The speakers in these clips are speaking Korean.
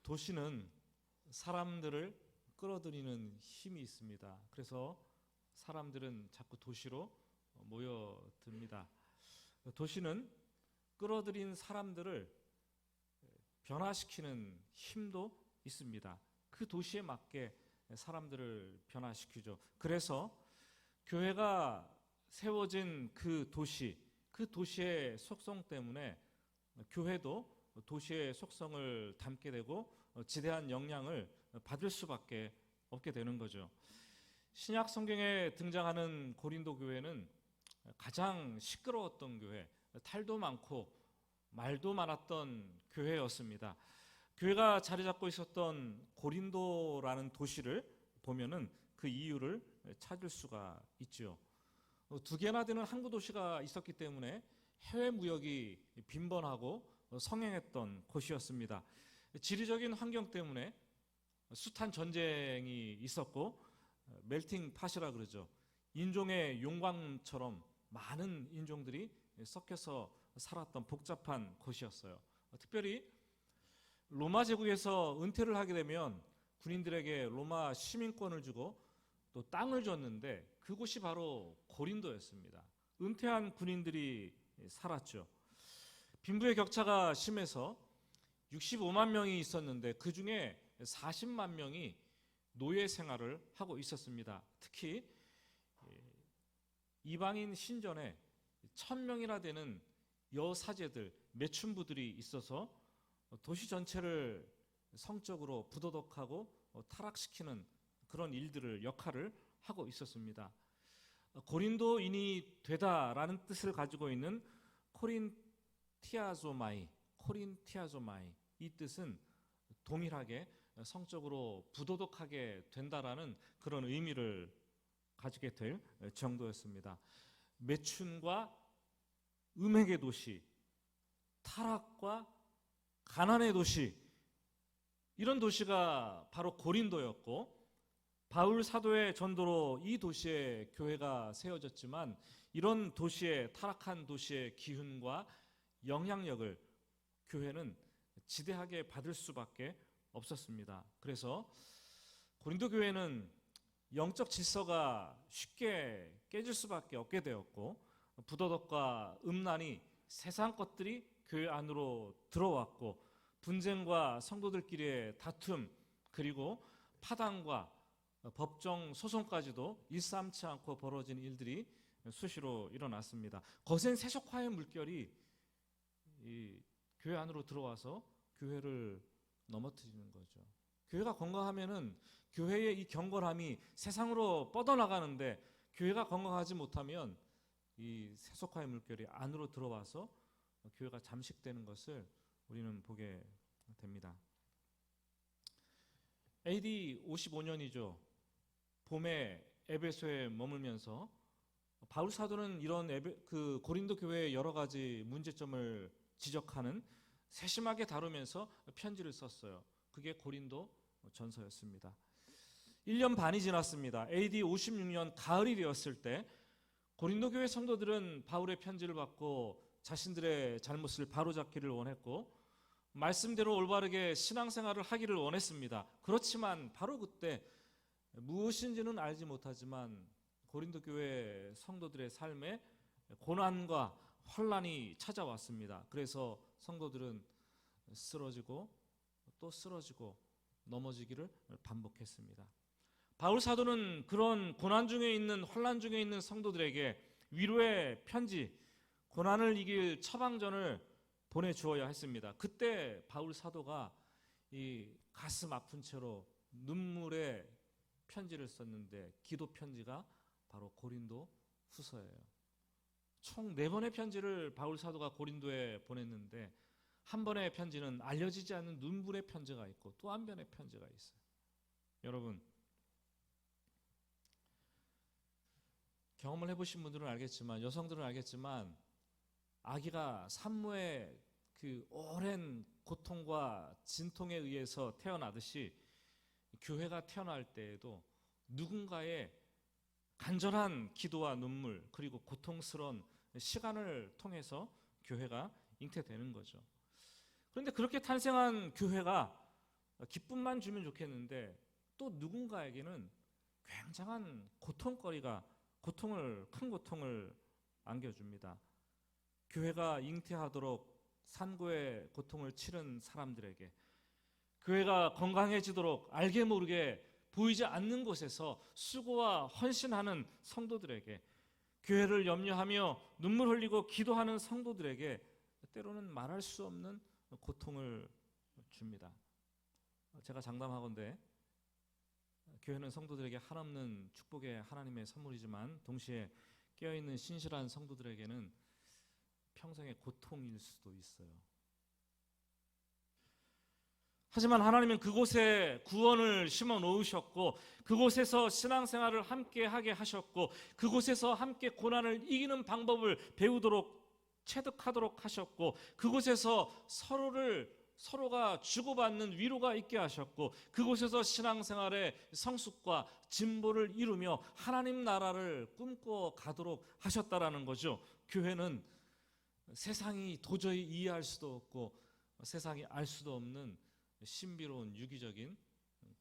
도시는 사람들을 끌어들이는 힘이 있습니다. 그래서 사람들은 자꾸 도시로 모여듭니다. 도시는 끌어들인 사람들을 변화시키는 힘도 있습니다. 그 도시에 맞게 사람들을 변화시키죠. 그래서 교회가 세워진 그 도시의 속성 때문에 교회도 도시의 속성을 담게 되고 지대한 영향을 받을 수밖에 없게 되는 거죠. 신약 성경에 등장하는 고린도 교회는 가장 시끄러웠던 교회, 탈도 많고 말도 많았던 교회였습니다. 교회가 자리 잡고 있었던 고린도라는 도시를 보면은 그 이유를 찾을 수가 있죠. 두 개나 되는 항구 도시가 있었기 때문에 해외 무역이 빈번하고 성행했던 곳이었습니다. 지리적인 환경 때문에 숱한 전쟁이 있었고 멜팅 팟이라 그러죠. 인종의 용광처럼 많은 인종들이 섞여서 살았던 복잡한 곳이었어요. 특별히 로마 제국에서 은퇴를 하게 되면 군인들에게 로마 시민권을 주고 또 땅을 줬는데 그곳이 바로 고린도였습니다. 은퇴한 군인들이 살았죠. 빈부의 격차가 심해서 65만 명이 있었는데 그 중에 40만 명이 노예 생활을 하고 있었습니다. 특히 이방인 신전에 1000명이나 되는 여사제들, 매춘부들이 있어서 도시 전체를 성적으로 부도덕하고 타락시키는 그런 역할을 하고 있었습니다. 고린도인이 되다라는 뜻을 가지고 있는 코린티아조마이 이 뜻은 동일하게 성적으로 부도덕하게 된다라는 그런 의미를 가지게 될 정도였습니다. 매춘과 음행의 도시, 타락과 가난의 도시, 이런 도시가 바로 고린도였고 바울 사도의 전도로 이 도시에 교회가 세워졌지만 이런 도시의 타락한 도시의 기운과 영향력을 교회는 지대하게 받을 수밖에 없었습니다. 그래서 고린도 교회는 영적 질서가 쉽게 깨질 수밖에 없게 되었고 부도덕과 음란이 세상 것들이 교회 안으로 들어왔고 분쟁과 성도들끼리의 다툼 그리고 파당과 법정 소송까지도 일삼지 않고 벌어진 일들이 수시로 일어났습니다. 거센 세속화의 물결이 이 교회 안으로 들어와서 교회를 넘어뜨리는 거죠. 교회가 건강하면은 교회의 이 경건함이 세상으로 뻗어나가는데 교회가 건강하지 못하면 이 세속화의 물결이 안으로 들어와서 교회가 잠식되는 것을 우리는 보게 됩니다. AD 55년이죠. 봄에 에베소에 머물면서 바울 사도는 이런 고린도 교회의 여러 가지 문제점을 지적하는 세심하게 다루면서 편지를 썼어요. 그게 고린도 전서였습니다. 1년 반이 지났습니다. AD 56년 가을이 되었을 때 고린도 교회 성도들은 바울의 편지를 받고 자신들의 잘못을 바로잡기를 원했고 말씀대로 올바르게 신앙생활을 하기를 원했습니다. 그렇지만 바로 그때 무엇인지는 알지 못하지만 고린도 교회 성도들의 삶에 고난과 환난이 찾아왔습니다. 그래서 성도들은 쓰러지고 또 쓰러지고 넘어지기를 반복했습니다. 바울 사도는 그런 고난 중에 있는 환난 중에 있는 성도들에게 위로의 편지, 고난을 이길 처방전을 보내주어야 했습니다. 그때 바울 사도가 이 가슴 아픈 채로 눈물의 편지를 썼는데 기도 편지가 바로 고린도 후서예요. 총 4번의 편지를 바울 사도가 고린도에 보냈는데 한 번의 편지는 알려지지 않는 눈물의 편지가 있고 또 한 번의 편지가 있어요. 여러분 경험을 해보신 분들은 알겠지만 여성들은 알겠지만 아기가 산모의 그 오랜 고통과 진통에 의해서 태어나듯이 교회가 태어날 때에도 누군가의 간절한 기도와 눈물 그리고 고통스러운 시간을 통해서 교회가 잉태되는 거죠. 그런데 그렇게 탄생한 교회가 기쁨만 주면 좋겠는데 또 누군가에게는 굉장한 큰 고통을 안겨줍니다. 교회가 잉태하도록 산고의 고통을 치른 사람들에게, 교회가 건강해지도록 알게 모르게 보이지 않는 곳에서 수고와 헌신하는 성도들에게, 교회를 염려하며 눈물 흘리고 기도하는 성도들에게 때로는 말할 수 없는 고통을 줍니다. 제가 장담하건대 교회는 성도들에게 한없는 축복의 하나님의 선물이지만 동시에 깨어있는 신실한 성도들에게는 평생의 고통일 수도 있어요. 하지만 하나님은 그곳에 구원을 심어 놓으셨고, 그곳에서 신앙생활을 함께 하게 하셨고, 그곳에서 함께 고난을 이기는 방법을 배우도록 체득하도록 하셨고, 그곳에서 서로가 주고받는 위로가 있게 하셨고, 그곳에서 신앙생활의 성숙과 진보를 이루며 하나님 나라를 꿈꿔 가도록 하셨다라는 거죠. 교회는 세상이 도저히 이해할 수도 없고 세상이 알 수도 없는 신비로운 유기적인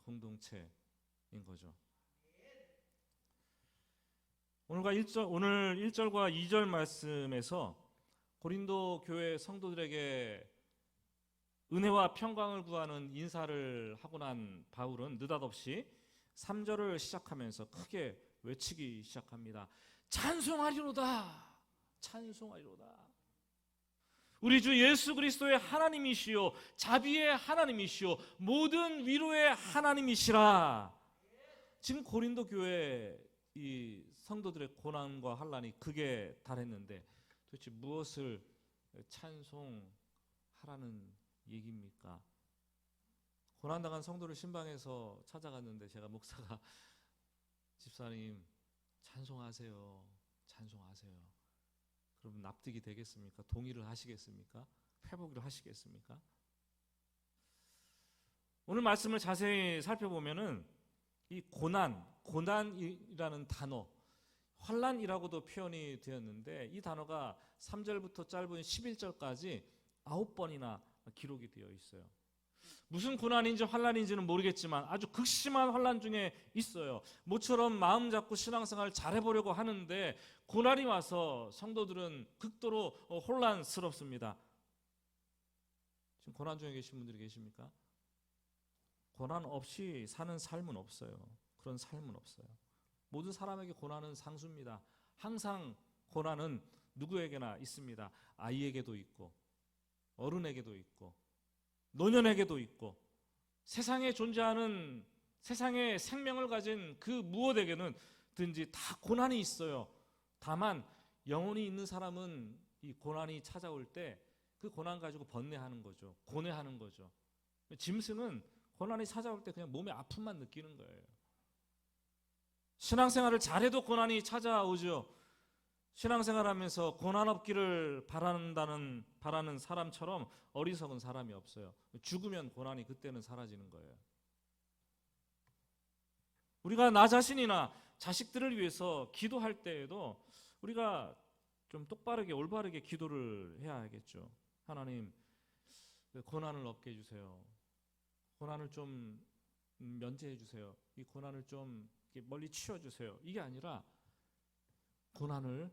공동체인 거죠. 오늘 1절과 2절 말씀에서 고린도 교회 성도들에게 은혜와 평강을 구하는 인사를 하고 난 바울은 느닷없이 3절을 시작하면서 크게 외치기 시작합니다. 찬송하리로다, 찬송하리로다. 우리 주 예수 그리스도의 하나님이시요 자비의 하나님이시요 모든 위로의 하나님이시라. 지금 고린도 교회 이 성도들의 고난과 환난이 극에 달했는데 도대체 무엇을 찬송하라는 얘기입니까? 고난당한 성도를 신방에서 찾아갔는데 제가 목사가 집사님 찬송하세요, 찬송하세요. 그럼 납득이 되겠습니까? 동의를 하시겠습니까? 회복을 하시겠습니까? 오늘 말씀을 자세히 살펴보면은 이 고난이라는 단어, 환난이라고도 표현이 되었는데 이 단어가 3절부터 짧은 11절까지 9번이나 기록이 되어 있어요. 무슨 고난인지 환난인지는 모르겠지만 아주 극심한 환난 중에 있어요. 모처럼 마음 잡고 신앙생활을 잘해보려고 하는데 고난이 와서 성도들은 극도로 혼란스럽습니다. 지금 고난 중에 계신 분들이 계십니까? 고난 없이 사는 삶은 없어요. 그런 삶은 없어요. 모든 사람에게 고난은 상수입니다. 항상 고난은 누구에게나 있습니다. 아이에게도 있고 어른에게도 있고 노년에게도 있고 세상에 존재하는 세상에 생명을 가진 그 무엇에게는 든지 다 고난이 있어요. 다만 영혼이 있는 사람은 이 고난이 찾아올 때 그 고난 가지고 번뇌하는 거죠. 고뇌하는 거죠. 짐승은 고난이 찾아올 때 그냥 몸의 아픔만 느끼는 거예요. 신앙생활을 잘해도 고난이 찾아오죠. 신앙생활하면서 고난 없기를 바라는 사람처럼 어리석은 사람이 없어요. 죽으면 고난이 그때는 사라지는 거예요. 우리가 나 자신이나 자식들을 위해서 기도할 때에도 우리가 좀 똑바르게 올바르게 기도를 해야 하겠죠. 하나님, 고난을 없게 해주세요. 고난을 좀 면제해 주세요. 이 고난을 좀 멀리 치워주세요. 이게 아니라 고난을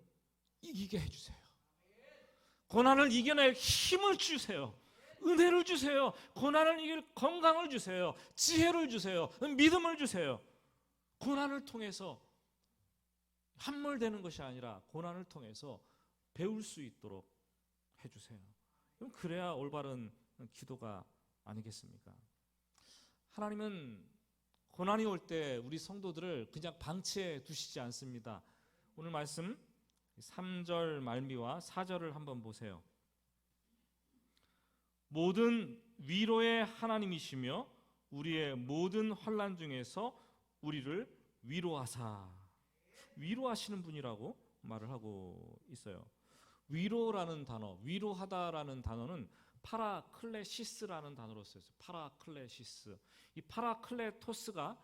이기게 해주세요. 고난을 이겨낼 힘을 주세요. 은혜를 주세요. 고난을 이길 건강을 주세요. 지혜를 주세요. 믿음을 주세요. 고난을 통해서 함몰되는 것이 아니라 고난을 통해서 배울 수 있도록 해주세요. 그럼 그래야 올바른 기도가 아니겠습니까? 하나님은 고난이 올 때 우리 성도들을 그냥 방치해 두시지 않습니다. 오늘 말씀 3절 말미와 4절을 한번 보세요. 모든 위로의 하나님이시며 우리의 모든 환난 중에서 우리를 위로하사, 위로하시는 분이라고 말을 하고 있어요. 위로라는 단어, 위로하다라는 단어는 파라클레시스라는 단어로 쓰였어요. 파라클레시스. 이 파라클레토스가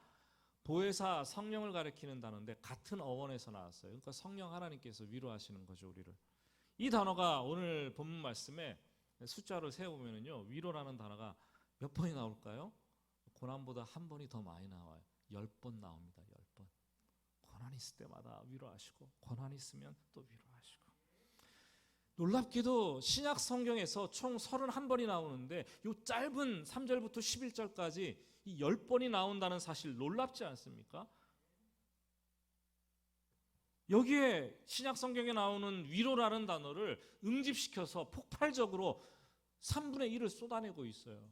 보혜사 성령을 가리키는 단어인데 같은 어원에서 나왔어요. 그러니까 성령 하나님께서 위로하시는 거죠, 우리를. 이 단어가 오늘 본문 말씀에 숫자를 세어보면요, 위로라는 단어가 몇 번이 나올까요? 고난보다 한 번이 더 많이 나와요. 10번 나옵니다. 10번. 고난이 있을 때마다 위로하시고, 고난이 있으면 또 위로하시고. 놀랍게도 신약 성경에서 총 31번이 나오는데 이 짧은 3절부터 11절까지 이 10번이 나온다는 사실 놀랍지 않습니까? 여기에 신약 성경에 나오는 위로라는 단어를 응집시켜서 폭발적으로 3분의 1을 쏟아내고 있어요.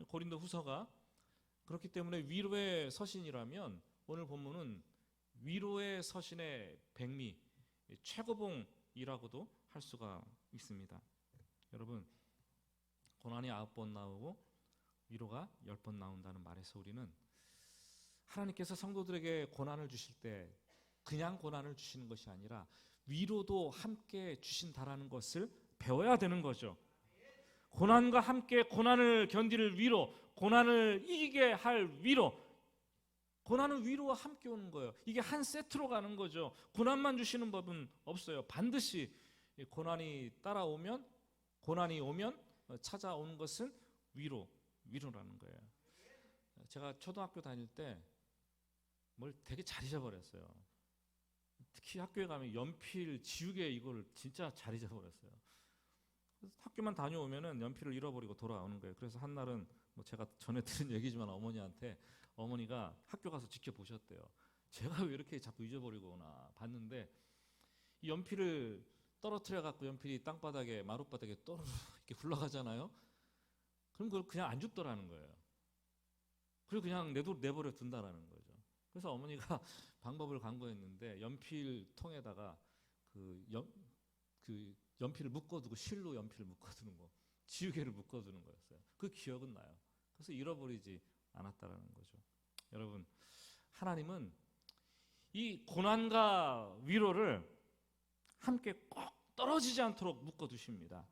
고린도 후서가. 그렇기 때문에 위로의 서신이라면 오늘 본문은 위로의 서신의 백미, 최고봉이라고도 할 수가 있습니다. 여러분, 고난이 9번 나오고 위로가 10번 나온다는 말에서 우리는 하나님께서 성도들에게 고난을 주실 때 그냥 고난을 주시는 것이 아니라 위로도 함께 주신다라는 것을 배워야 되는 거죠. 고난과 함께 고난을 견딜 위로, 고난을 이기게 할 위로, 고난은 위로와 함께 오는 거예요. 이게 한 세트로 가는 거죠. 고난만 주시는 법은 없어요. 반드시 고난이 따라오면, 고난이 오면 찾아오는 것은 위로라는 거예요. 제가 초등학교 다닐 때 뭘 되게 잘 잊어버렸어요. 특히 학교에 가면 연필 지우개 이걸 진짜 잘 잊어버렸어요. 학교만 다녀오면은 연필을 잃어버리고 돌아오는 거예요. 그래서 한날은 뭐 제가 전에 들은 얘기지만 어머니가 학교 가서 지켜보셨대요. 제가 왜 이렇게 자꾸 잊어버리고 오나 봤는데 이 연필을 떨어뜨려 갖고 연필이 땅바닥에 마룻바닥에 또르르 이렇게 굴러가잖아요. 그럼 그걸 그냥 안 줍더라는 거예요. 그리고 그냥 내버려 둔다라는 거죠. 그래서 어머니가 방법을 강구했는데 연필통에다가 그 연필을 묶어두고 실로 연필을 묶어두는 거, 지우개를 묶어두는 거였어요. 그 기억은 나요. 그래서 잃어버리지 않았다라는 거죠. 여러분, 하나님은 이 고난과 위로를 함께 꼭 떨어지지 않도록 묶어두십니다.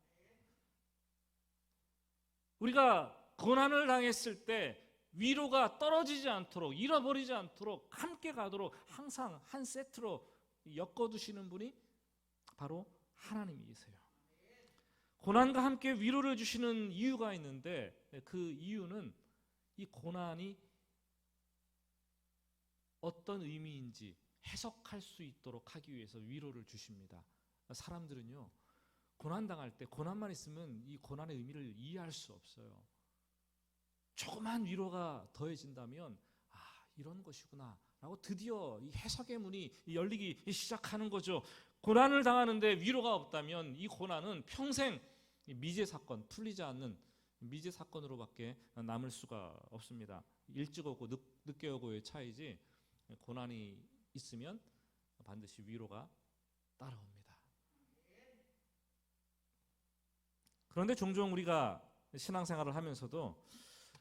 우리가 고난을 당했을 때 위로가 떨어지지 않도록, 잃어버리지 않도록 함께 가도록 항상 한 세트로 엮어두시는 분이 바로 하나님이세요. 고난과 함께 위로를 주시는 이유가 있는데 그 이유는 이 고난이 어떤 의미인지 해석할 수 있도록 하기 위해서 위로를 주십니다. 사람들은요, 고난당할 때 고난만 있으면 이 고난의 의미를 이해할 수 없어요. 조그만 위로가 더해진다면 이런 것이구나 라고 드디어 이 해석의 문이 열리기 시작하는 거죠. 고난을 당하는데 위로가 없다면 이 고난은 평생 미제 사건, 풀리지 않는 미제 사건으로밖에 남을 수가 없습니다. 일찍 오고 늦게 오고의 차이지 고난이 있으면 반드시 위로가 따라옵니다. 그런데 종종 우리가 신앙생활을 하면서도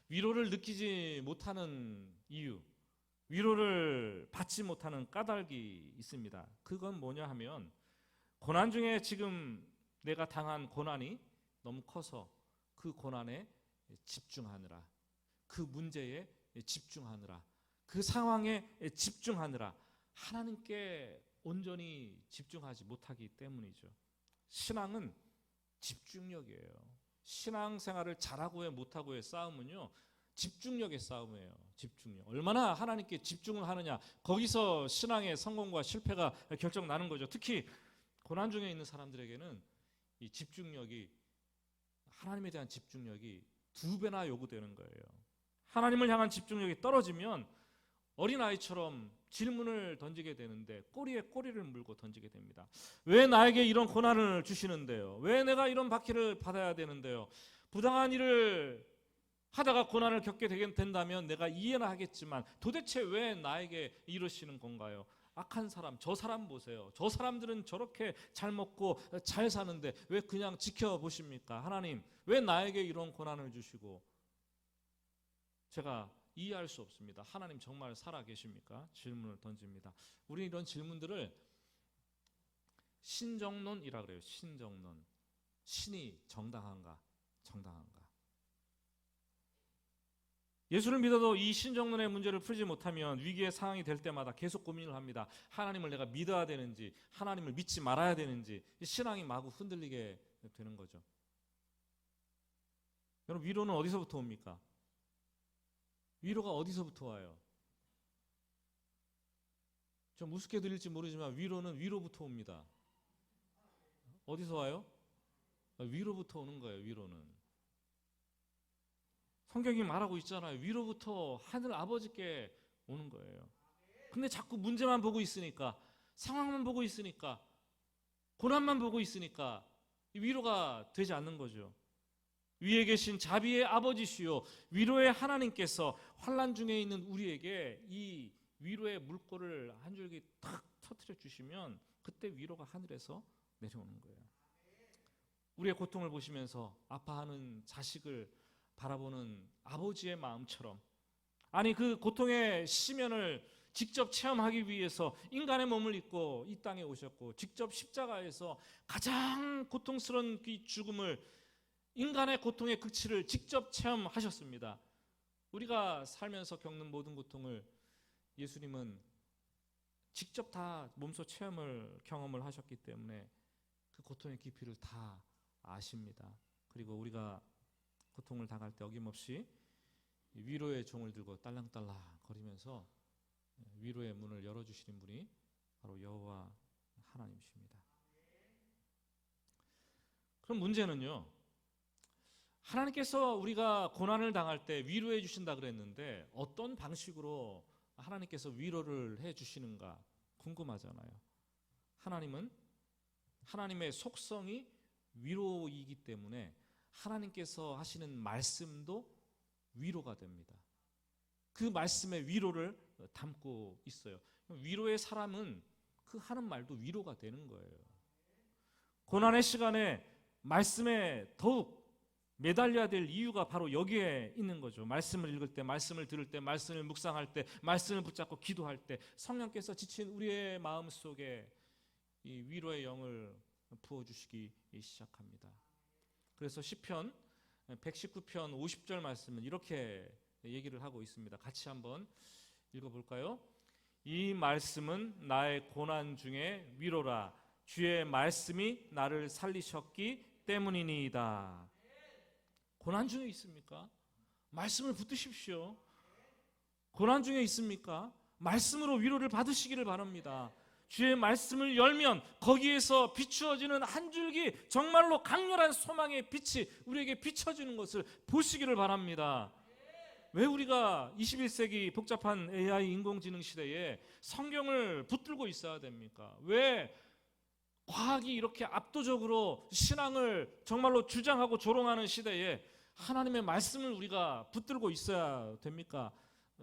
위로를 느끼지 못하는 이유, 위로를 받지 못하는 까닭이 있습니다. 그건 뭐냐 하면 고난 중에 지금 내가 당한 고난이 너무 커서 그 고난에 집중하느라, 그 문제에 집중하느라, 그 상황에 집중하느라 하나님께 온전히 집중하지 못하기 때문이죠. 신앙은 집중력이에요. 신앙생활을 잘하고의 못하고의 싸움은요, 집중력의 싸움이에요. 집중력. 얼마나 하나님께 집중을 하느냐, 거기서 신앙의 성공과 실패가 결정나는 거죠. 특히 고난 중에 있는 사람들에게는 이 집중력이, 하나님에 대한 집중력이 2배나 요구되는 거예요. 하나님을 향한 집중력이 떨어지면 어린아이처럼 질문을 던지게 되는데 꼬리에 꼬리를 물고 던지게 됩니다. 왜 나에게 이런 고난을 주시는데요? 왜 내가 이런 박해를 받아야 되는데요? 부당한 일을 하다가 고난을 겪게 된다면 내가 이해는 하겠지만 도대체 왜 나에게 이러시는 건가요? 악한 사람, 저 사람 보세요. 저 사람들은 저렇게 잘 먹고 잘 사는데 왜 그냥 지켜보십니까? 하나님, 왜 나에게 이런 고난을 주시고? 제가 이해할 수 없습니다. 하나님 정말 살아 계십니까? 질문을 던집니다. 우리는 이런 질문들을 신정론이라 그래요. 신정론. 신이 정당한가? 정당한가? 예수를 믿어도 이 신정론의 문제를 풀지 못하면 위기의 상황이 될 때마다 계속 고민을 합니다. 하나님을 내가 믿어야 되는지, 하나님을 믿지 말아야 되는지, 신앙이 마구 흔들리게 되는 거죠. 여러분, 위로는 어디서부터 옵니까? 위로가 어디서부터 와요? 좀 우습게 들릴지 모르지만 위로는 위로부터 옵니다. 어디서 와요? 위로부터 오는 거예요. 위로는. 성경이 말하고 있잖아요. 위로부터 하늘 아버지께 오는 거예요. 근데 자꾸 문제만 보고 있으니까, 상황만 보고 있으니까, 고난만 보고 있으니까 위로가 되지 않는 거죠. 위에 계신 자비의 아버지시요 위로의 하나님께서 환난 중에 있는 우리에게 이 위로의 물꼬를 한 줄기 탁 터뜨려 주시면 그때 위로가 하늘에서 내려오는 거예요. 우리의 고통을 보시면서 아파하는 자식을 바라보는 아버지의 마음처럼, 아니 그 고통의 시면을 직접 체험하기 위해서 인간의 몸을 입고 이 땅에 오셨고 직접 십자가에서 가장 고통스러운 그 죽음을, 인간의 고통의 극치를 직접 체험하셨습니다. 우리가 살면서 겪는 모든 고통을 예수님은 직접 다 몸소 경험을 하셨기 때문에 그 고통의 깊이를 다 아십니다. 그리고 우리가 고통을 당할 때 어김없이 위로의 종을 들고 딸랑딸랑 거리면서 위로의 문을 열어주시는 분이 바로 여호와 하나님이십니다. 그럼 문제는요, 하나님께서 우리가 고난을 당할 때 위로해 주신다 그랬는데 어떤 방식으로 하나님께서 위로를 해 주시는가 궁금하잖아요. 하나님은 하나님의 속성이 위로이기 때문에 하나님께서 하시는 말씀도 위로가 됩니다. 그 말씀의 위로를 담고 있어요. 위로의 사람은 그 하는 말도 위로가 되는 거예요. 고난의 시간에 말씀에 더욱 매달려야 될 이유가 바로 여기에 있는 거죠. 말씀을 읽을 때, 말씀을 들을 때, 말씀을 묵상할 때, 말씀을 붙잡고 기도할 때 성령께서 지친 우리의 마음속에 이 위로의 영을 부어주시기 시작합니다. 그래서 시편 119편 50절 말씀은 이렇게 얘기를 하고 있습니다. 같이 한번 읽어볼까요? 이 말씀은 나의 고난 중에 위로라. 주의 말씀이 나를 살리셨기 때문이니이다. 고난 중에 있습니까? 말씀을 붙드십시오. 고난 중에 있습니까? 말씀으로 위로를 받으시기를 바랍니다. 주의 말씀을 열면 거기에서 비추어지는 한 줄기 정말로 강렬한 소망의 빛이 우리에게 비춰지는 것을 보시기를 바랍니다. 왜 우리가 21세기 복잡한 AI 인공지능 시대에 성경을 붙들고 있어야 됩니까? 왜 과학이 이렇게 압도적으로 신앙을 정말로 주장하고 조롱하는 시대에 하나님의 말씀을 우리가 붙들고 있어야 됩니까?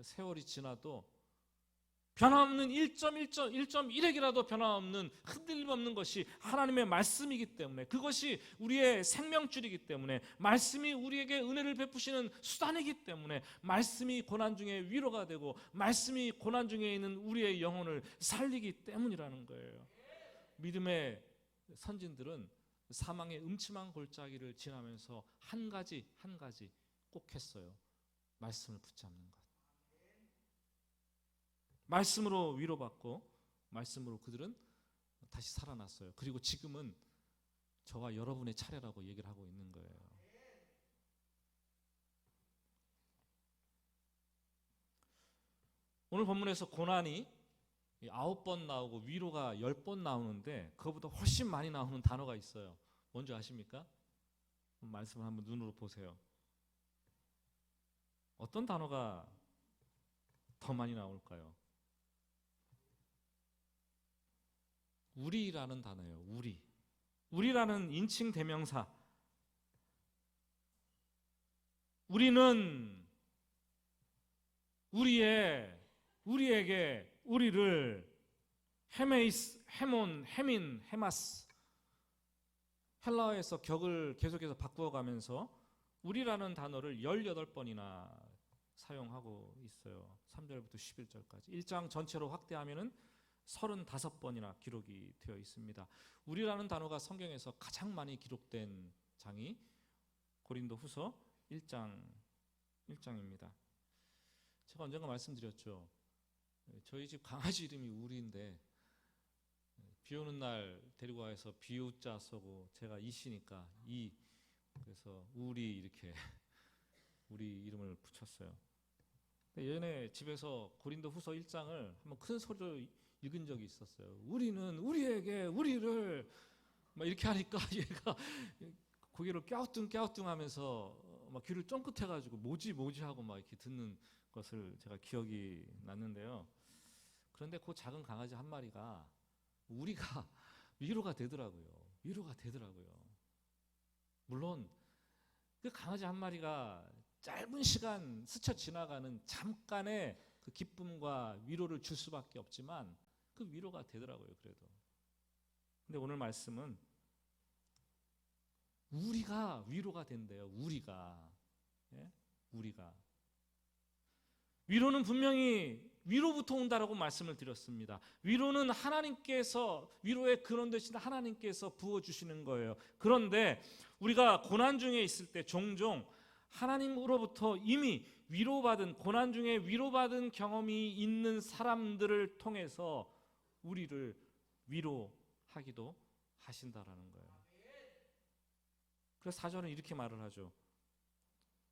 세월이 지나도 변함없는 1.1핵이라도 변함없는 흔들림 없는 것이 하나님의 말씀이기 때문에, 그것이 우리의 생명줄이기 때문에, 말씀이 우리에게 은혜를 베푸시는 수단이기 때문에, 말씀이 고난 중에 위로가 되고 말씀이 고난 중에 있는 우리의 영혼을 살리기 때문이라는 거예요. 믿음의 선진들은 사망의 음침한 골짜기를 지나면서 한 가지 꼭 했어요. 말씀을 붙잡는 것. 말씀으로 위로받고 말씀으로 그들은 다시 살아났어요. 그리고 지금은 저와 여러분의 차례라고 얘기를 하고 있는 거예요. 오늘 본문에서 고난이 9번 나오고 위로가 10번 나오는데 그거보다 훨씬 많이 나오는 단어가 있어요. 뭔지 아십니까? 말씀을 한번 눈으로 보세요. 어떤 단어가 더 많이 나올까요? 우리라는 단어예요. 우리라는 인칭 대명사. 우리는 우리에게 우리를 헤메이스, 헤몬, 헤민, 헤마스, 헬라어에서 격을 계속해서 바꾸어가면서 우리라는 단어를 18번이나 사용하고 있어요. 3절부터 11절까지 1장 전체로 확대하면은 35번이나 기록이 되어 있습니다. 우리라는 단어가 성경에서 가장 많이 기록된 장이 고린도후서 1장입니다. 제가 언젠가 말씀드렸죠. 저희 집 강아지 이름이 우리인데 비 오는 날 데리고 와서 비우자 써고 제가 이시니까 그래서 우리 이렇게 우리 이름을 붙였어요. 예전에 집에서 고린도후서 1장을 한번 큰 소리로 읽은 적이 있었어요. 우리는 우리에게 우리를 막 이렇게 하니까 얘가 고개를 갸우뚱하면서 막 귀를 쫑긋해가지고 뭐지 하고 막 이렇게 듣는 것을 제가 기억이 났는데요. 그런데 그 작은 강아지 한 마리가 우리가 위로가 되더라고요. 물론 그 강아지 한 마리가 짧은 시간 스쳐 지나가는 잠깐의 그 기쁨과 위로를 줄 수밖에 없지만 그 위로가 되더라고요. 그래도. 근데 오늘 말씀은 우리가 위로가 된대요. 우리가. 예? 우리가. 위로는 분명히 위로부터 온다라고 말씀을 드렸습니다. 위로는 하나님께서, 위로의 근원 되신 하나님께서 부어주시는 거예요. 그런데 우리가 고난 중에 있을 때 종종 하나님으로부터 이미 위로받은, 고난 중에 위로받은 경험이 있는 사람들을 통해서 우리를 위로하기도 하신다라는 거예요. 그래서 4절은 이렇게 말을 하죠.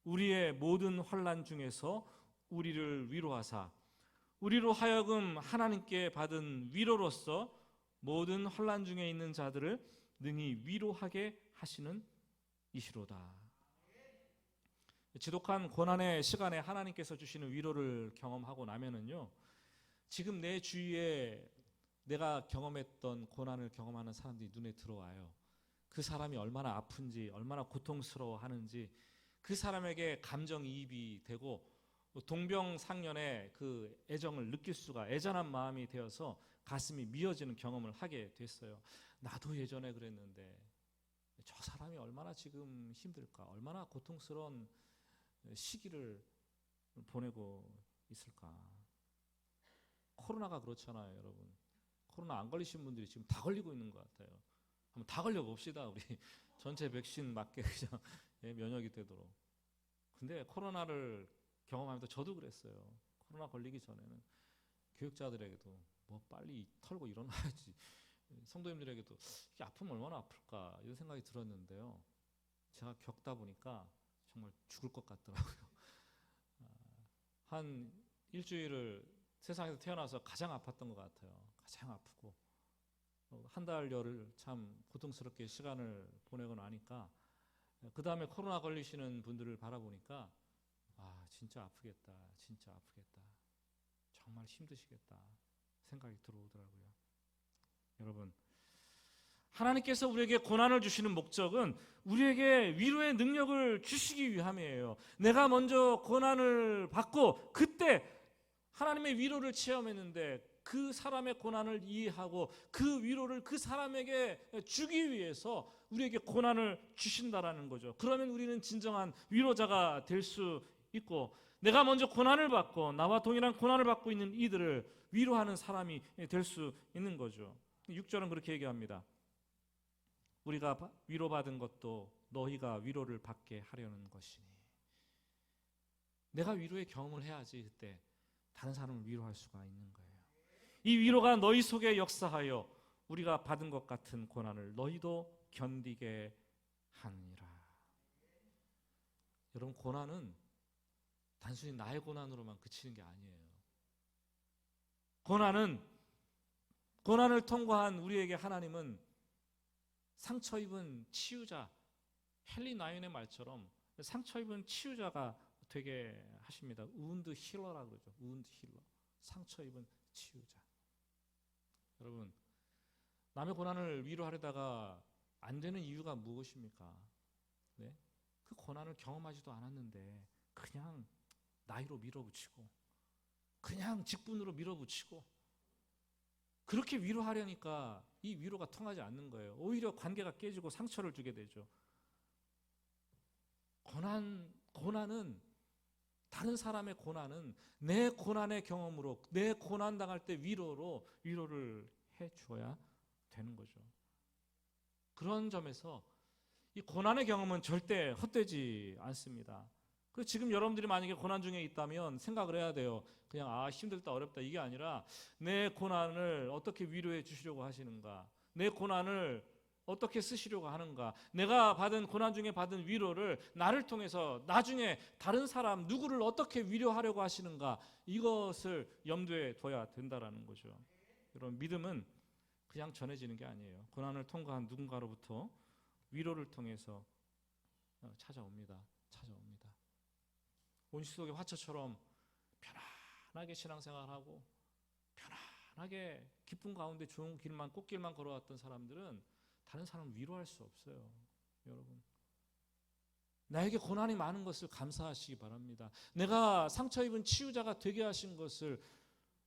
우리의 모든 환난 중에서 우리를 위로하사 우리로 하여금 하나님께 받은 위로로서 모든 환난 중에 있는 자들을 능히 위로하게 하시는 이시로다. 지독한 고난의 시간에 하나님께서 주시는 위로를 경험하고 나면은요, 지금 내 주위에 내가 경험했던 고난을 경험하는 사람들이 눈에 들어와요. 그 사람이 얼마나 아픈지, 얼마나 고통스러워하는지 그 사람에게 감정이입이 되고 동병상련의 그 애정을 느낄 수가, 애잔한 마음이 되어서 가슴이 미어지는 경험을 하게 됐어요. 나도 예전에 그랬는데 저 사람이 얼마나 지금 힘들까, 얼마나 고통스러운 시기를 보내고 있을까. 코로나가 그렇잖아요, 여러분. 코로나 안 걸리신 분들이 지금 다 걸리고 있는 것 같아요. 한번 다 걸려봅시다. 우리 전체 백신 맞게 그냥 면역이 되도록. 근데 코로나를 경험하면서 저도 그랬어요. 코로나 걸리기 전에는 교육자들에게도 뭐 빨리 털고 일어나야지, 성도님들에게도 이게 아프면 얼마나 아플까 이런 생각이 들었는데요. 제가 겪다 보니까 정말 죽을 것 같더라고요. 한 일주일을 세상에서 태어나서 가장 아팠던 것 같아요. 가장 아프고 한 달여를 참 고통스럽게 시간을 보내고 나니까 그 다음에 코로나 걸리시는 분들을 바라보니까 진짜 아프겠다, 정말 힘드시겠다 생각이 들어오더라고요. 여러분, 하나님께서 우리에게 고난을 주시는 목적은 우리에게 위로의 능력을 주시기 위함이에요. 내가 먼저 고난을 받고 그때 하나님의 위로를 체험했는데 그 사람의 고난을 이해하고 그 위로를 그 사람에게 주기 위해서 우리에게 고난을 주신다라는 거죠. 그러면 우리는 진정한 위로자가 될 수 있고, 내가 먼저 고난을 받고 나와 동일한 고난을 받고 있는 이들을 위로하는 사람이 될 수 있는 거죠. 6절은 그렇게 얘기합니다. 우리가 위로받은 것도 너희가 위로를 받게 하려는 것이니. 내가 위로의 경험을 해야지 그때 다른 사람을 위로할 수가 있는 거예요. 이 위로가 너희 속에 역사하여 우리가 받은 것 같은 고난을 너희도 견디게 하느니라. 여러분, 고난은 단순히 나의 고난으로만 그치는 게 아니에요. 고난을 통과한 우리에게 하나님은 상처 입은 치유자, 헨리 나인의 말처럼 상처 입은 치유자가 되게 하십니다. 우운드 힐러라고 그러죠. 우운드 힐러, 상처 입은 치유자. 여러분, 남의 고난을 위로하려다가 안 되는 이유가 무엇입니까? 네? 그 고난을 경험하지도 않았는데 그냥 나이로 밀어붙이고 그냥 직분으로 밀어붙이고 그렇게 위로하려니까 이 위로가 통하지 않는 거예요. 오히려 관계가 깨지고 상처를 주게 되죠. 고난은, 다른 사람의 고난은 내 고난의 경험으로, 내 고난 당할 때 위로를 해줘야 되는 거죠. 그런 점에서 이 고난의 경험은 절대 헛되지 않습니다. 그래서 지금 여러분들이 만약에 고난 중에 있다면 생각을 해야 돼요. 그냥 힘들다, 어렵다 이게 아니라 내 고난을 어떻게 위로해 주시려고 하시는가, 내 고난을 어떻게 쓰시려고 하는가? 내가 받은 고난 중에 받은 위로를 나를 통해서 나중에 다른 사람 누구를 어떻게 위로하려고 하시는가? 이것을 염두에 둬야 된다라는 거죠. 여러분, 믿음은 그냥 전해지는 게 아니에요. 고난을 통과한 누군가로부터 위로를 통해서 찾아옵니다. 온실 속의 화초처럼 편안하게 신앙생활하고 편안하게 기쁨 가운데 좋은 길만 꽃길만 걸어왔던 사람들은 다른 사람을 위로할 수 없어요. 여러분, 나에게 고난이 많은 것을 감사하시기 바랍니다. 내가 상처 입은 치유자가 되게 하신 것을,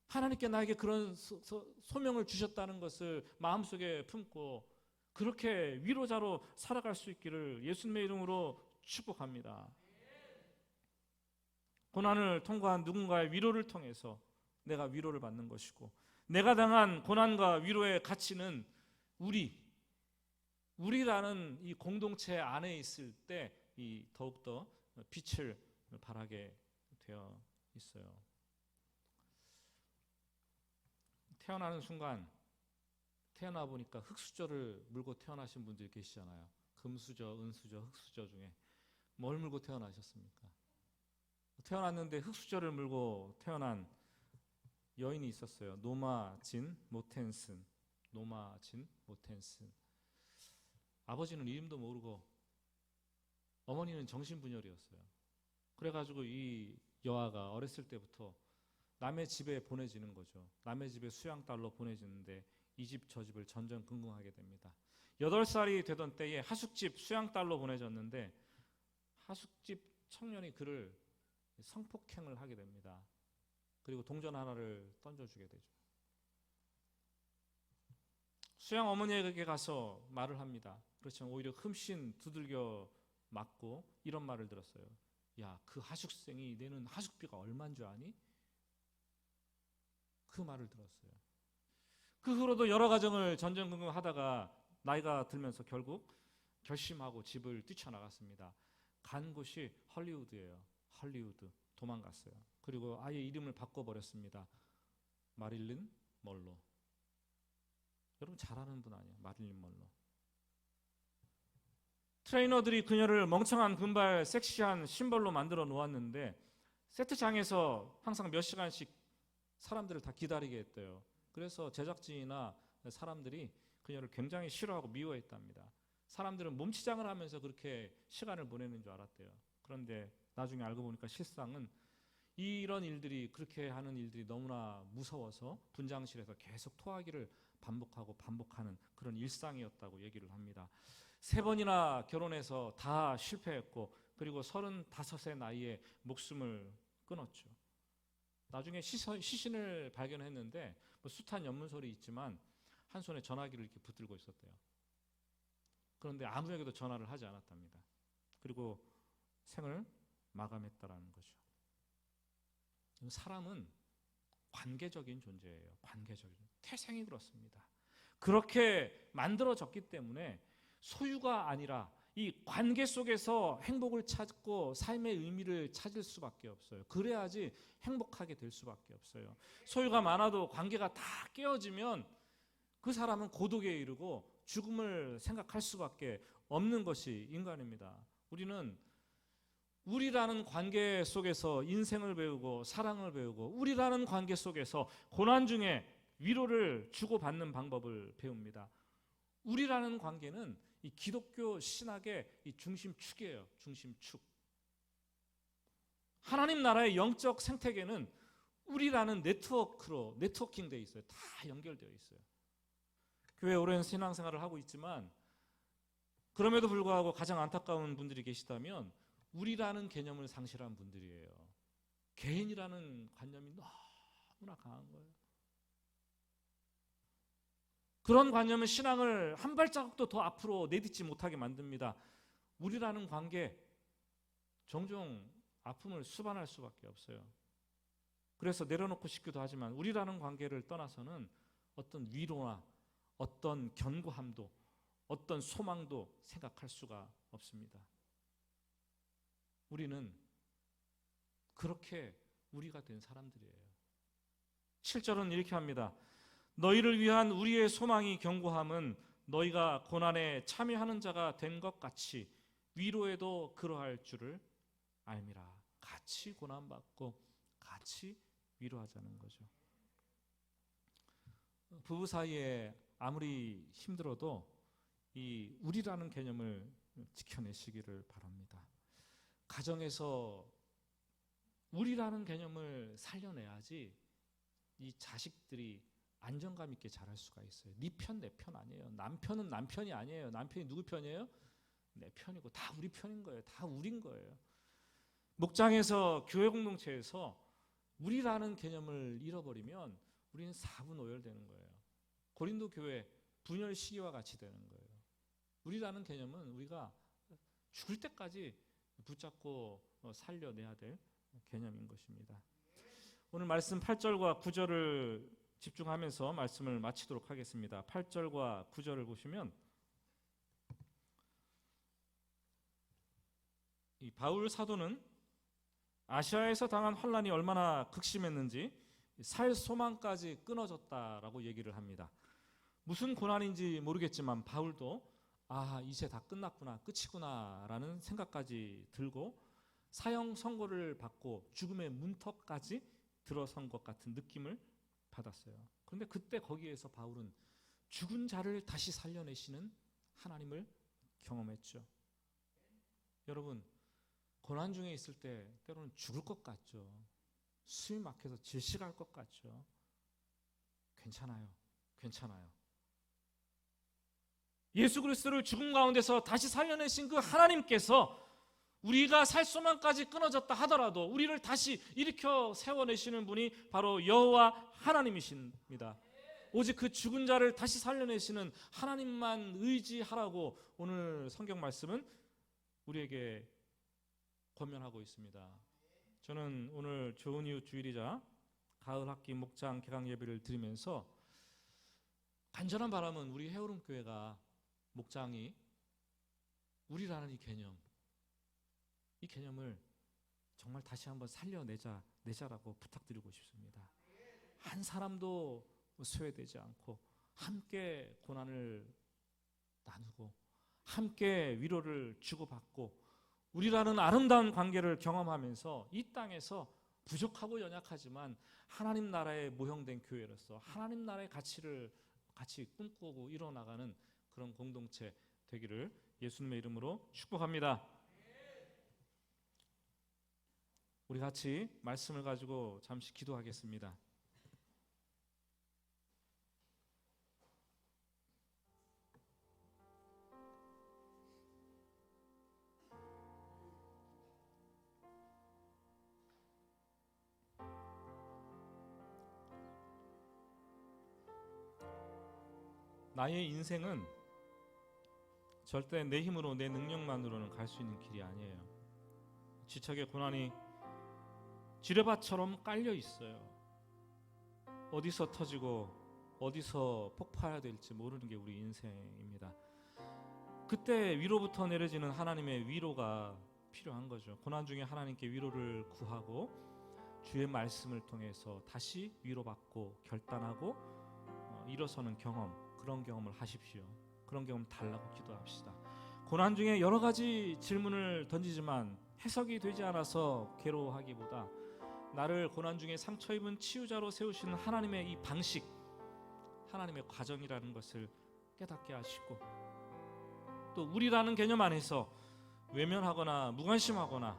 하나님께 나에게 그런 소명을 주셨다는 것을 마음속에 품고 그렇게 위로자로 살아갈 수 있기를 예수님의 이름으로 축복합니다. 고난을 통과한 누군가의 위로를 통해서 내가 위로를 받는 것이고, 내가 당한 고난과 위로의 가치는 우리라는 이 공동체 안에 있을 때 이 더욱더 빛을 발하게 되어 있어요. 태어나는 순간, 태어나 보니까 흙수저를 물고 태어나신 분들이 계시잖아요. 금수저, 은수저, 흙수저 중에 뭘 물고 태어나셨습니까? 태어났는데 흙수저를 물고 태어난 여인이 있었어요. 노마진 모텐슨. 아버지는 이름도 모르고 어머니는 정신분열이었어요. 그래가지고 이 여아가 어렸을 때부터 남의 집에 보내지는 거죠. 남의 집에 수양딸로 보내지는데 이 집 저 집을 전전긍긍하게 됩니다. 8살이 되던 때에 하숙집 수양딸로 보내졌는데 하숙집 청년이 그를 성폭행을 하게 됩니다. 그리고 동전 하나를 던져주게 되죠. 수양 어머니에게 가서 말을 합니다. 그렇지만 오히려 흠씬 두들겨 맞고 이런 말을 들었어요. 야, 그 하숙생이 내는 하숙비가 얼마인 줄 아니? 그 말을 들었어요. 그 후로도 여러 가정을 전전긍긍하다가 나이가 들면서 결국 결심하고 집을 뛰쳐나갔습니다. 간 곳이 헐리우드예요. 헐리우드. 도망갔어요. 그리고 아예 이름을 바꿔버렸습니다. 마릴린 먼로. 여러분 잘 아는 분 아니에요? 마릴린 먼로. 트레이너들이 그녀를 멍청한 금발 섹시한 심벌로 만들어 놓았는데 세트장에서 항상 몇 시간씩 사람들을 다 기다리게 했대요. 그래서 제작진이나 사람들이 그녀를 굉장히 싫어하고 미워했답니다. 사람들은 몸치장을 하면서 그렇게 시간을 보내는 줄 알았대요. 그런데 나중에 알고 보니까 실상은 이런 일들이, 그렇게 하는 일들이 너무나 무서워서 분장실에서 계속 토하기를 반복하는 그런 일상이었다고 얘기를 합니다. 3번이나 결혼해서 다 실패했고, 그리고 35의 나이에 목숨을 끊었죠. 나중에 시신을 발견했는데 뭐 숱한 연문설이 있지만 한 손에 전화기를 이렇게 붙들고 있었대요. 그런데 아무에게도 전화를 하지 않았답니다. 그리고 생을 마감했다라는 거죠. 사람은 관계적인 존재예요. 태생이 그렇습니다. 그렇게 만들어졌기 때문에 소유가 아니라 이 관계 속에서 행복을 찾고 삶의 의미를 찾을 수밖에 없어요. 그래야지 행복하게 될 수밖에 없어요. 소유가 많아도 관계가 다 깨어지면 그 사람은 고독에 이르고 죽음을 생각할 수밖에 없는 것이 인간입니다. 우리라는 관계 속에서 인생을 배우고 사랑을 배우고, 우리라는 관계 속에서 고난 중에 위로를 주고받는 방법을 배웁니다. 우리라는 관계는 이 기독교 신학의 이 중심축이에요. 중심축. 하나님 나라의 영적 생태계는 우리라는 네트워킹 되어 있어요. 다 연결되어 있어요. 교회 오랜 신앙생활을 하고 있지만 그럼에도 불구하고 가장 안타까운 분들이 계시다면 우리라는 개념을 상실한 분들이에요. 개인이라는 관념이 너무나 강한 거예요. 그런 관념은 신앙을 한 발자국도 더 앞으로 내딛지 못하게 만듭니다. 우리라는 관계, 종종 아픔을 수반할 수밖에 없어요. 그래서 내려놓고 싶기도 하지만 우리라는 관계를 떠나서는 어떤 위로나 어떤 견고함도, 어떤 소망도 생각할 수가 없습니다. 우리는 그렇게 우리가 된 사람들이에요. 7절은 이렇게 합니다. 너희를 위한 우리의 소망이 견고함은 너희가 고난에 참여하는 자가 된 것 같이 위로에도 그러할 줄을 알미라. 같이 고난받고 같이 위로하자는 거죠. 부부 사이에 아무리 힘들어도 이 우리라는 개념을 지켜내시기를 바랍니다. 가정에서 우리라는 개념을 살려내야지 이 자식들이 안정감 있게 자랄 수가 있어요. 네 편, 내 편 아니에요. 남편은 남편이 아니에요. 남편이 누구 편이에요? 내 편이고 다 우리 편인 거예요. 다 우린 거예요. 목장에서 교회 공동체에서 우리라는 개념을 잃어버리면 우리는 사분오열되는 거예요. 고린도 교회 분열 시기와 같이 되는 거예요. 우리라는 개념은 우리가 죽을 때까지 붙잡고 살려내야 될 개념인 것입니다. 오늘 말씀 8절과 9절을 집중하면서 말씀을 마치도록 하겠습니다. 8절과 9절을 보시면 이 바울 사도는 아시아에서 당한 환난이 얼마나 극심했는지 살 소망까지 끊어졌다라고 얘기를 합니다. 무슨 고난인지 모르겠지만 바울도 이제 다 끝났구나, 끝이구나 라는 생각까지 들고 사형 선고를 받고 죽음의 문턱까지 들어선 것 같은 느낌을 받았어요. 그런데 그때 거기에서 바울은 죽은 자를 다시 살려내시는 하나님을 경험했죠. 여러분, 고난 중에 있을 때 때로는 죽을 것 같죠. 숨이 막혀서 질식할 것 같죠. 괜찮아요. 예수 그리스도를 죽음 가운데서 다시 살려내신 그 하나님께서 우리가 살 소망까지 끊어졌다 하더라도 우리를 다시 일으켜 세워내시는 분이 바로 여호와 하나님이십니다. 오직 그 죽은 자를 다시 살려내시는 하나님만 의지하라고 오늘 성경 말씀은 우리에게 권면하고 있습니다. 저는 오늘 좋은 이웃 주일이자 가을 학기 목장 개강 예배를 드리면서 간절한 바람은 우리 해오름 교회가 목장이 우리라는 이 개념을 정말 다시 한번 살려내자라고 부탁드리고 싶습니다. 한 사람도 소외되지 않고 함께 고난을 나누고 함께 위로를 주고받고 우리라는 아름다운 관계를 경험하면서 이 땅에서 부족하고 연약하지만 하나님 나라에 모형된 교회로서 하나님 나라의 가치를 같이 꿈꾸고 이뤄나가는 그런 공동체 되기를 예수님의 이름으로 축복합니다. 우리 같이 말씀을 가지고 잠시 기도하겠습니다. 나의 인생은 절대 내 힘으로 내 능력만으로는 갈 수 있는 길이 아니에요. 지척의 고난이 지뢰밭처럼 깔려 있어요. 어디서 터지고 어디서 폭파해야 될지 모르는 게 우리 인생입니다. 그때 위로부터 내려지는 하나님의 위로가 필요한 거죠. 고난 중에 하나님께 위로를 구하고 주의 말씀을 통해서 다시 위로받고 결단하고 일어서는 경험, 그런 경험을 하십시오. 그런 경험 달라고 기도합시다. 고난 중에 여러 가지 질문을 던지지만 해석이 되지 않아서 괴로워하기보다 나를 고난 중에 상처 입은 치유자로 세우시는 하나님의 이 방식, 하나님의 과정이라는 것을 깨닫게 하시고 또 우리라는 개념 안에서 외면하거나 무관심하거나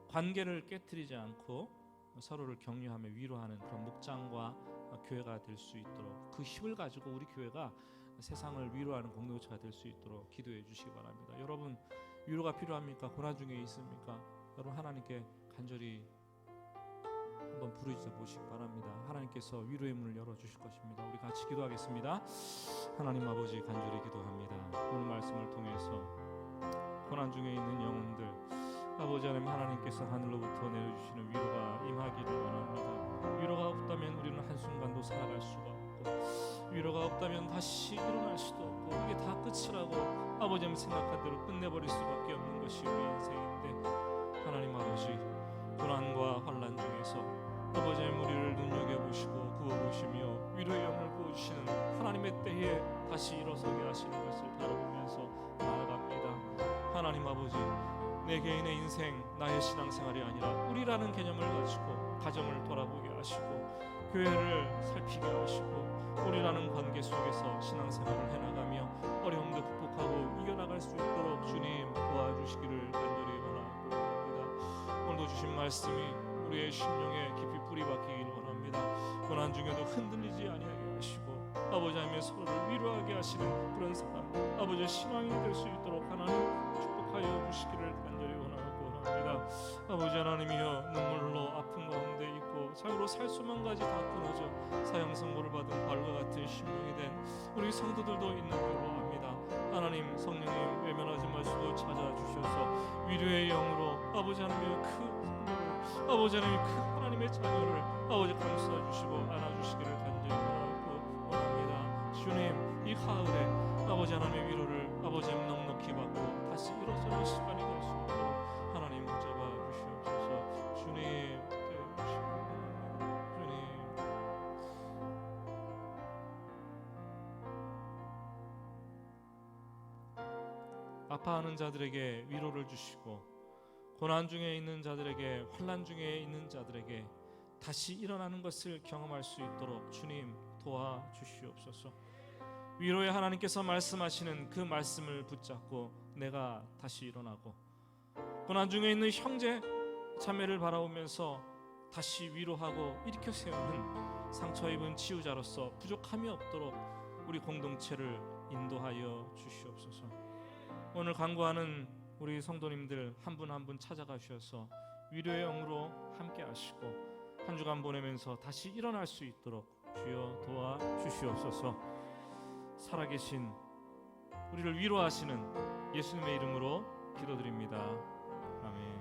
관계를 깨트리지 않고 서로를 격려하며 위로하는 그런 목장과 교회가 될 수 있도록 그 힘을 가지고 우리 교회가 세상을 위로하는 공동체가 될 수 있도록 기도해 주시기 바랍니다. 여러분 위로가 필요합니까? 고난 중에 있습니까? 여러분 하나님께 간절히 한번 부르짖어 보시기 바랍니다. 하나님께서 위로의 문을 열어주실 것입니다. 우리 같이 기도하겠습니다. 하나님 아버지 간절히 기도합니다. 오늘 말씀을 통해서 고난 중에 있는 영혼들 아버지 하나님께서 하늘로부터 내려주시는 위로가 임하기를 원합니다. 위로가 없다면 우리는 한순간도 살아갈 수가 없고 위로가 없다면 다시 일어날 수도 없고 이게 다 끝이라고 아버지 생각한 대로 끝내버릴 수밖에 없는 것이 우리 인생인데 하나님 아버지 고난과 환난 중에서 아버지 우리를 눈여겨보시고 구워보시며 위로의 영을 부어주시는 하나님의 때에 다시 일어서게 하시는 것을 하나님 아버지, 내 개인의 인생, 나의 신앙생활이 아니라 우리라는 개념을 가지고 가정을 돌아보게 하시고 교회를 살피게 하시고 우리라는 관계 속에서 신앙생활을 해나가며 어려움도 극복하고 이겨나갈 수 있도록 주님 도와주시기를 간절히 원하고 합니다. 오늘도 주신 말씀이 우리의 심령에 깊이 뿌리 박히길 원합니다. 고난 중에도 흔들리지 아니하게 하시고 아버지 하나님의 서로를 위로하게 하시는 그런 사람, 아버지의 신앙이 될 수 있도록 하나님 축복하여 주시기를 간절히 원하고 합니다. 아버지 하나님이여, 눈물로 아픈 가운데 있고 자유로 살 수만까지 다 끊어져 사형 선고를 받은 바울과 같은 심령이 된 우리 성도들도 있는 걸로 압니다. 하나님, 성령님 외면하지 마시고 찾아주셔서 위로의 영으로 아버지 하나님의 그 성도를, 아버지 하나님의 그 하나님의 자녀를 아버지 감싸 주시고 안아주시기를 간절히 원합니다. 주님, 이 가을에 아버지 하나님의 위로를 아버지 넉넉히 받고 다시 일어서는 시간이 될 수 있도록 하나님 붙잡아 주시옵소서. 주님, 주님. 아파하는 자들에게 위로를 주시고 고난 중에 있는 자들에게, 환난 중에 있는 자들에게 다시 일어나는 것을 경험할 수 있도록 주님 도와주시옵소서. 위로의 하나님께서 말씀하시는 그 말씀을 붙잡고 내가 다시 일어나고 고난 중에 있는 형제 자매를 바라보면서 다시 위로하고 일으켜 세우는 상처 입은 치유자로서 부족함이 없도록 우리 공동체를 인도하여 주시옵소서. 오늘 간구하는 우리 성도님들 한 분 한 분 찾아가 주셔서 위로의 영으로 함께 하시고 한 주간 보내면서 다시 일어날 수 있도록 주여 도와주시옵소서. 살아계신 우리를 위로하시는 예수님의 이름으로 기도드립니다. 아멘.